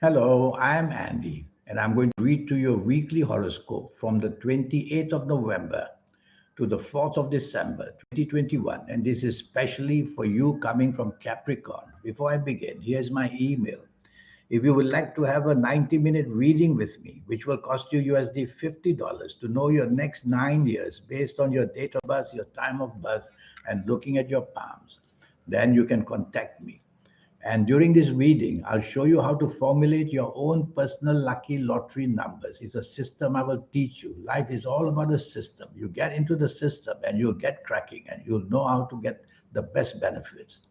Hello, I'm Andy, and I'm going to read to you a weekly horoscope from the 28th of November to the 4th of December 2021. And this is specially for you coming from Capricorn. Before I begin, here's my email. If you would like to have a 90-minute reading with me, which will cost you USD $50 to know your next 9 years based on your date of birth, your time of birth, and looking at your palms, then you can contact me. And during this reading, I'll show you how to formulate your own personal lucky lottery numbers. It's a system I will teach you. Life is all about a system. You get into the system and you'll get cracking and you'll know how to get the best benefits.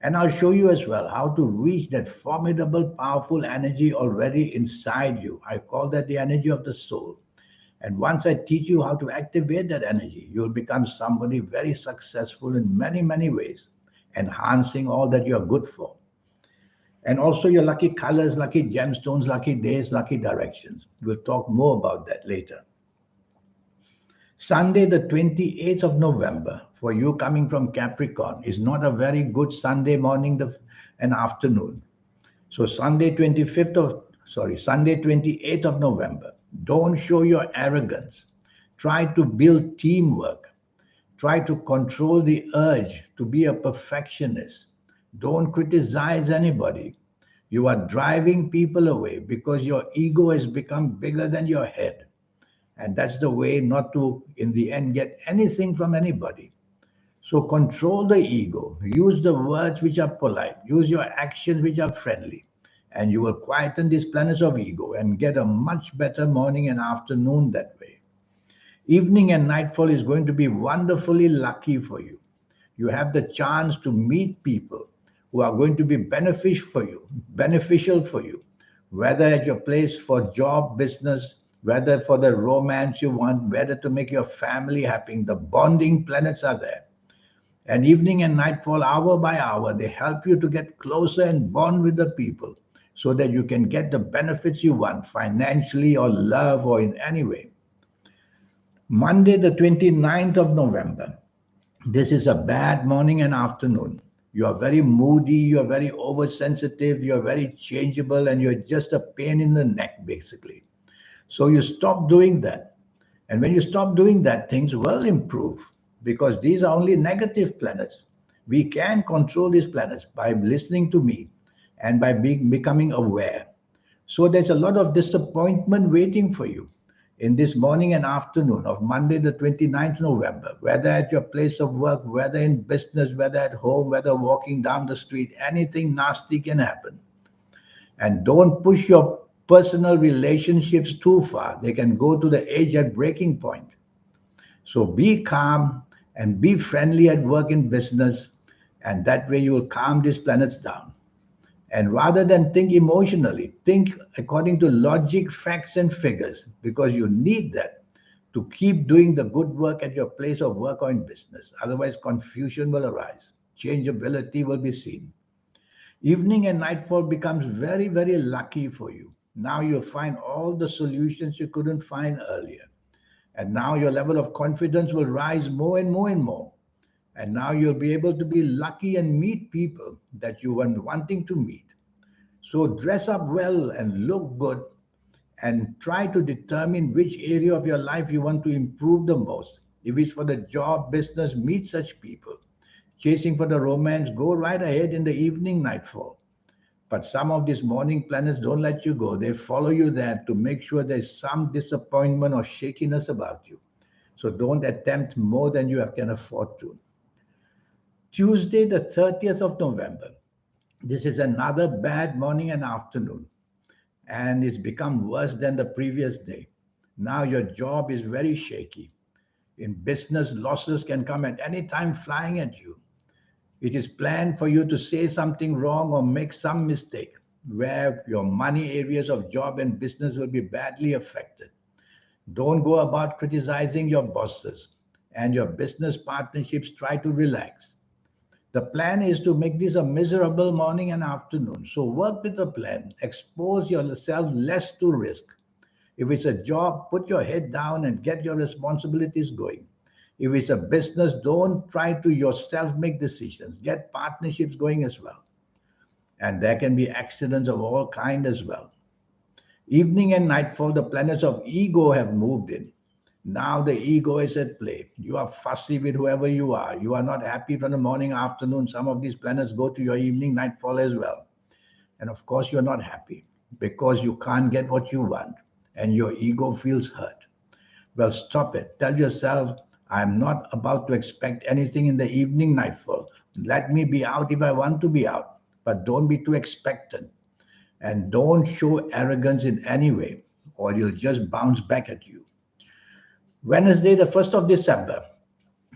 And I'll show you as well how to reach that formidable, powerful energy already inside you. I call that the energy of the soul. And once I teach you how to activate that energy, you'll become somebody very successful in many, many ways, enhancing all that you're good for. And also your lucky colors, lucky gemstones, lucky days, lucky directions. We'll talk more about that later. Sunday, the 28th of November, for you coming from Capricorn, is not a very good Sunday morning and afternoon. So Sunday 28th of November, don't show your arrogance. Try to build teamwork. Try to control the urge to be a perfectionist. Don't criticize anybody. You are driving people away because your ego has become bigger than your head. And that's the way not to, in the end, get anything from anybody. So control the ego. Use the words which are polite. Use your actions which are friendly. And you will quieten these planets of ego and get a much better morning and afternoon that way. Evening and nightfall is going to be wonderfully lucky for you. You have the chance to meet people who are going to be beneficial for you, whether at your place for job, business, whether for the romance you want, whether to make your family happy. The bonding planets are there. And evening and nightfall, hour by hour, they help you to get closer and bond with the people so that you can get the benefits you want financially or love or in any way. Monday, the 29th of November. This is a bad morning and afternoon. You are very moody, you are very oversensitive, you are very changeable, and you're just a pain in the neck, basically. So you stop doing that. And when you stop doing that, things will improve because these are only negative planets. We can control these planets by listening to me and by becoming aware. So there's a lot of disappointment waiting for you in this morning and afternoon of Monday, the 29th November, whether at your place of work, whether in business, whether at home, whether walking down the street, anything nasty can happen. And don't push your personal relationships too far. They can go to the edge at breaking point. So be calm and be friendly at work and business, and that way you will calm these planets down. And rather than think emotionally, think according to logic, facts, and figures, because you need that to keep doing the good work at your place of work or in business. Otherwise, confusion will arise, changeability will be seen. Evening and nightfall becomes very, very lucky for you. Now you'll find all the solutions you couldn't find earlier. And now your level of confidence will rise more and more and more. And now you'll be able to be lucky and meet people that you were wanting to meet. So dress up well and look good and try to determine which area of your life you want to improve the most. If it's for the job, business, meet such people. Chasing for the romance, go right ahead in the evening nightfall. But some of these morning planets don't let you go. They follow you there to make sure there's some disappointment or shakiness about you. So don't attempt more than you can afford to. Tuesday, the 30th of November. This is another bad morning and afternoon, and it's become worse than the previous day. Now your job is very shaky. In business, losses can come at any time flying at you. It is planned for you to say something wrong or make some mistake where your money areas of job and business will be badly affected. Don't go about criticizing your bosses and your business partnerships. Try to relax. The plan is to make this a miserable morning and afternoon. So work with the plan. Expose yourself less to risk. If it's a job, put your head down and get your responsibilities going. If it's a business, don't try to yourself make decisions. Get partnerships going as well. And there can be accidents of all kind as well. Evening and nightfall, the planets of ego have moved in. Now the ego is at play. You are fussy with whoever you are. You are not happy from the morning, afternoon. Some of these planets go to your evening, nightfall as well. And of course, you're not happy because you can't get what you want and your ego feels hurt. Well, stop it. Tell yourself, I'm not about to expect anything in the evening, nightfall. Let me be out if I want to be out, but don't be too expectant. And don't show arrogance in any way, or you'll just bounce back at you. Wednesday, the 1st of December.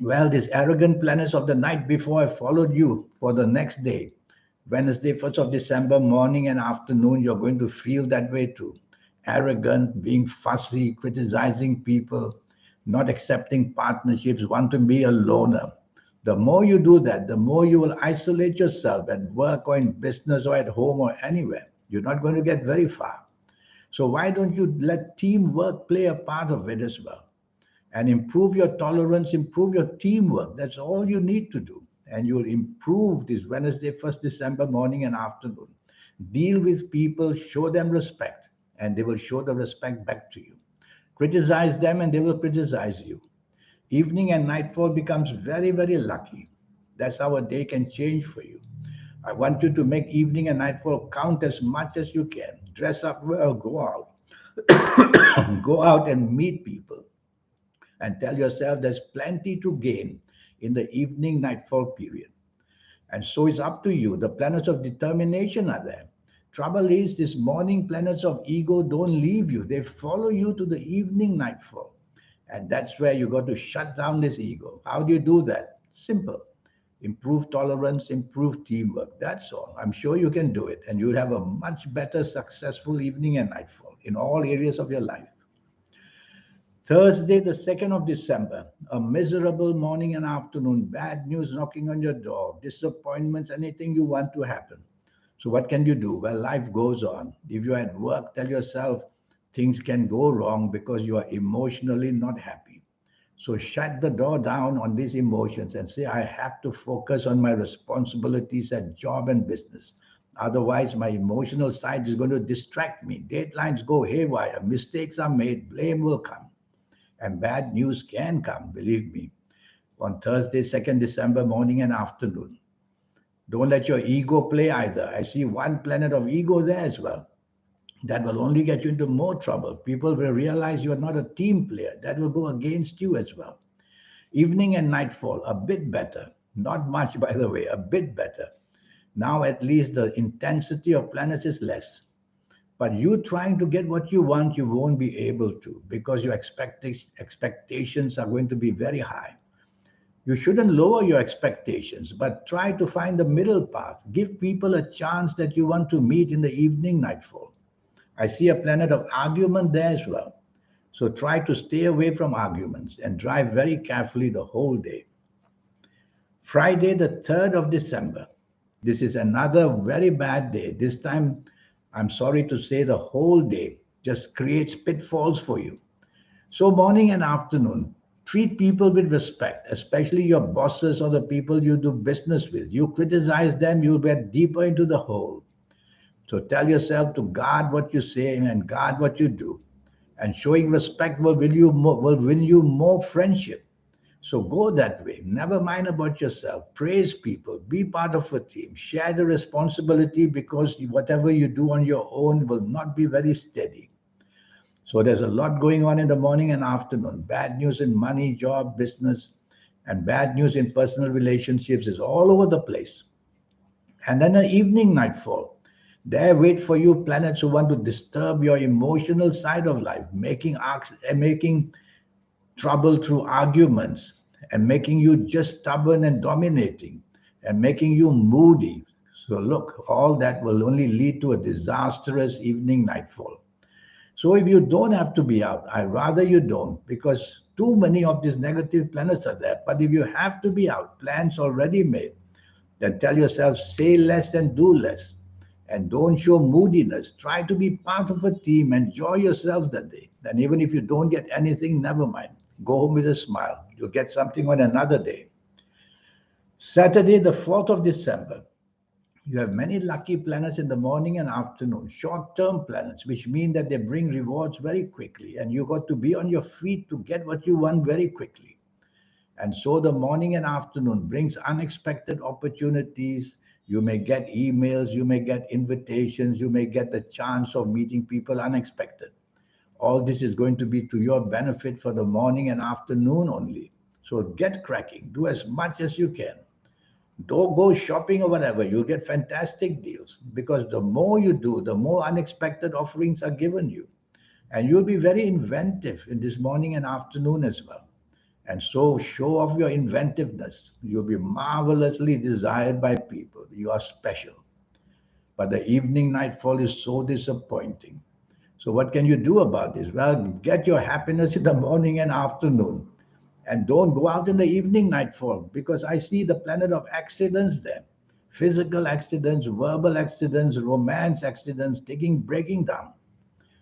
Well, these arrogant planets of the night before have followed you for the next day. Wednesday, 1st of December, morning and afternoon, you're going to feel that way too. Arrogant, being fussy, criticizing people, not accepting partnerships, want to be a loner. The more you do that, the more you will isolate yourself at work or in business or at home or anywhere. You're not going to get very far. So why don't you let teamwork play a part of it as well? And improve your tolerance, improve your teamwork. That's all you need to do. And you'll improve this Wednesday, 1st December morning and afternoon. Deal with people, show them respect, and they will show the respect back to you. Criticize them, and they will criticize you. Evening and nightfall becomes very, very lucky. That's how a day can change for you. I want you to make evening and nightfall count as much as you can. Dress up well, go out. Go out and meet people and tell yourself there's plenty to gain in the evening nightfall period. And so it's up to you. The planets of determination are there. Trouble is, these morning planets of ego don't leave you, they follow you to the evening nightfall. And that's where you got to shut down this ego. How do you do that? Simple. Improve tolerance, improve teamwork. That's all. I'm sure you can do it. And you'll have a much better, successful evening and nightfall in all areas of your life. Thursday, the 2nd of December, a miserable morning and afternoon, bad news knocking on your door, disappointments, anything you want to happen. So what can you do? Well, life goes on. If you're at work, tell yourself things can go wrong because you are emotionally not happy. So shut the door down on these emotions and say, I have to focus on my responsibilities at job and business. Otherwise, my emotional side is going to distract me. Deadlines go haywire. Mistakes are made. Blame will come. And bad news can come, believe me, on Thursday, 2nd December morning and afternoon. Don't let your ego play either. I see one planet of ego there as well. That will only get you into more trouble. People will realize you are not a team player. That will go against you as well. Evening and nightfall, a bit better. Not much, by the way, a bit better. Now at least the intensity of planets is less. But you trying to get what you want, you won't be able to because your expectations are going to be very high. You shouldn't lower your expectations, but try to find the middle path. Give people a chance that you want to meet in the evening nightfall. I see a planet of argument there as well. So try to stay away from arguments and drive very carefully the whole day. Friday, the 3rd of December. This is another very bad day. This time, I'm sorry to say, the whole day just creates pitfalls for you. So morning and afternoon, treat people with respect, especially your bosses or the people you do business with. You criticize them, you'll get deeper into the hole. So tell yourself to guard what you say and guard what you do. And showing respect will win you more friendship. So go that way. Never mind about yourself. Praise people. Be part of a team. Share the responsibility because whatever you do on your own will not be very steady. So there's a lot going on in the morning and afternoon. Bad news in money, job, business, and bad news in personal relationships is all over the place. And then an evening nightfall. There wait for you planets who want to disturb your emotional side of life, making trouble through arguments and making you just stubborn and dominating and making you moody. So look, all that will only lead to a disastrous evening nightfall. So if you don't have to be out, I rather you don't because too many of these negative planets are there. But if you have to be out, plans already made, then tell yourself, say less and do less. And don't show moodiness. Try to be part of a team. Enjoy yourself that day. And even if you don't get anything, never mind. Go home with a smile. You'll get something on another day. Saturday, the 4th of December. You have many lucky planets in the morning and afternoon, short-term planets, which mean that they bring rewards very quickly, and you got to be on your feet to get what you want very quickly. And so the morning and afternoon brings unexpected opportunities. You may get emails, you may get invitations, you may get the chance of meeting people unexpected. All this is going to be to your benefit for the morning and afternoon only. So get cracking, do as much as you can. Don't go shopping or whatever. You'll get fantastic deals because the more you do, the more unexpected offerings are given you. And you'll be very inventive in this morning and afternoon as well. And so show off your inventiveness. You'll be marvelously desired by people. You are special. But the evening nightfall is so disappointing. So what can you do about this? Well, get your happiness in the morning and afternoon. And don't go out in the evening nightfall because I see the planet of accidents there. Physical accidents, verbal accidents, romance accidents, breaking down.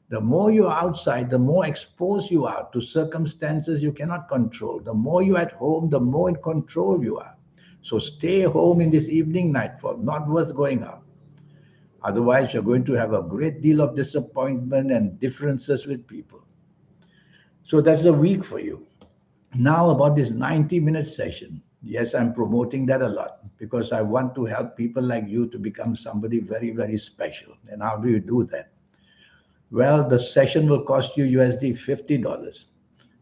The more you're outside, the more exposed you are to circumstances you cannot control. The more you're at home, the more in control you are. So stay home in this evening nightfall, not worth going out. Otherwise, you're going to have a great deal of disappointment and differences with people. So that's a week for you. Now, about this 90-minute session. Yes, I'm promoting that a lot because I want to help people like you to become somebody very, very special. And how do you do that? Well, the session will cost you USD $50.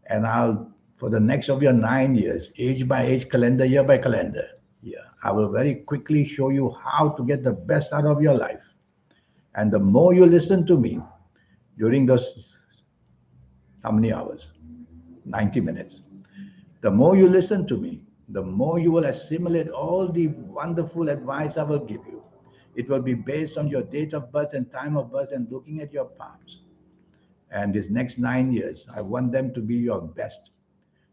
And I'll, for the next of your 9 years, age by age, calendar year by calendar, yeah, I will very quickly show you how to get the best out of your life. And the more you listen to me during those, how many hours? 90 minutes. The more you listen to me, the more you will assimilate all the wonderful advice I will give you. It will be based on your date of birth and time of birth and looking at your palms. And these next 9 years, I want them to be your best.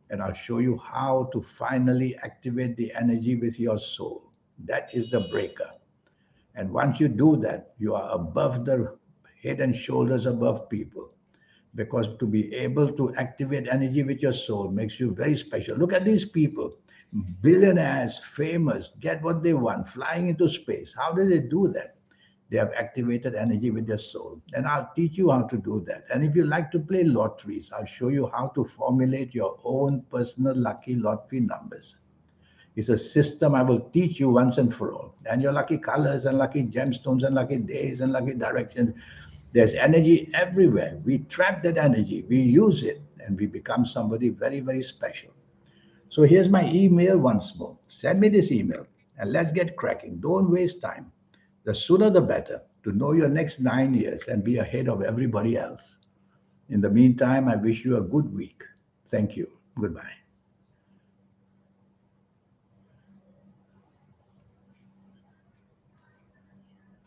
And I'll show you how to finally activate the energy with your soul. That is the breaker. And once you do that, you are above the head and shoulders above people. Because to be able to activate energy with your soul makes you very special. Look at these people, billionaires, famous, get what they want, flying into space. How do they do that? They have activated energy with their soul. And I'll teach you how to do that. And if you like to play lotteries, I'll show you how to formulate your own personal lucky lottery numbers. It's a system I will teach you once and for all. And your lucky colors and lucky gemstones and lucky days and lucky directions. There's energy everywhere. We trap that energy, we use it, and we become somebody very, very special. So here's my email once more. Send me this email and let's get cracking. Don't waste time. The sooner the better to know your next 9 years and be ahead of everybody else. In the meantime, I wish you a good week. Thank you. Goodbye.